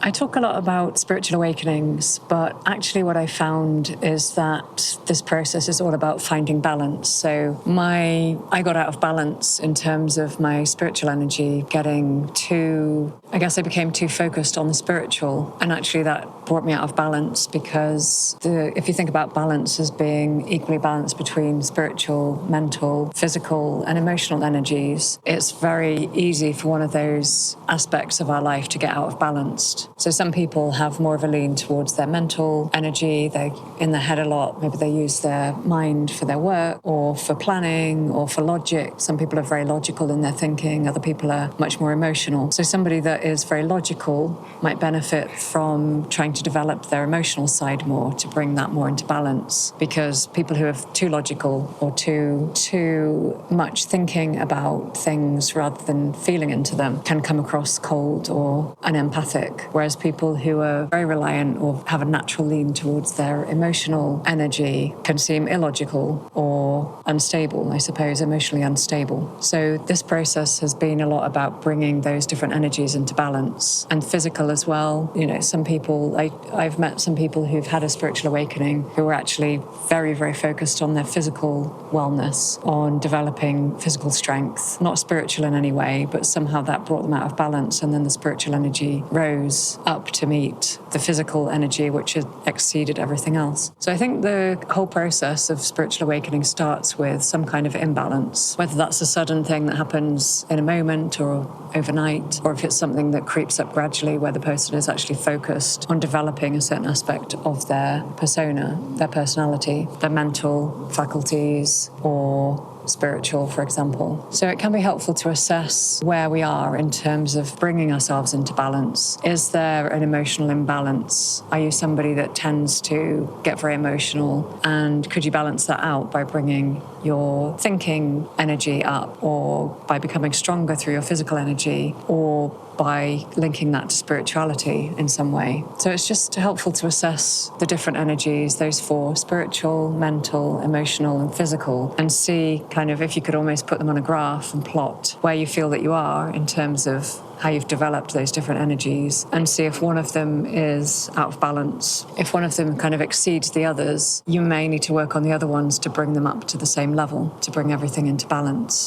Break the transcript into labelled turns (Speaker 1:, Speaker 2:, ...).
Speaker 1: I talk a lot about spiritual awakenings, but actually what I found is that this process is all about finding balance. So I got out of balance in terms of my spiritual energy I became too focused on the spiritual, and actually that brought me out of balance because if you think about balance as being equally balanced between spiritual, mental, physical and emotional energies, it's very easy for one of those aspects of our life to get out of balance. So some people have more of a lean towards their mental energy, they're in their head a lot, maybe they use their mind for their work or for planning or for logic. Some people are very logical in their thinking, other people are much more emotional. So somebody that is very logical might benefit from trying to develop their emotional side more to bring that more into balance, because people who are too logical or too much thinking about things rather than feeling into them can come across cold or unempathic, whereas people who are very reliant or have a natural lean towards their emotional energy can seem illogical or unstable, I suppose, emotionally unstable. So this process has been a lot about bringing those different energies into balance, and physical as well. You know, some people, I've met some people who've had a spiritual awakening who are actually very, very focused on their physical wellness, on developing physical strength, not spiritual in any way, but somehow that brought them out of balance, and then the spiritual energy rose up to meet the physical energy, which had exceeded everything else. So I think the whole process of spiritual awakening starts with some kind of imbalance, whether that's a sudden thing that happens in a moment or overnight, or if it's something that creeps up gradually where the person is actually focused on developing a certain aspect of their persona, their personality, their mental faculties, or spiritual, for example. So it can be helpful to assess where we are in terms of bringing ourselves into balance. Is there an emotional imbalance? Are you somebody that tends to get very emotional? And could you balance that out by bringing your thinking energy up, or by becoming stronger through your physical energy, or by linking that to spirituality in some way? So it's just helpful to assess the different energies, those four: spiritual, mental, emotional and physical, and see kind of if you could almost put them on a graph and plot where you feel that you are in terms of how you've developed those different energies, and see if one of them is out of balance. If one of them kind of exceeds the others, you may need to work on the other ones to bring them up to the same level, to bring everything into balance.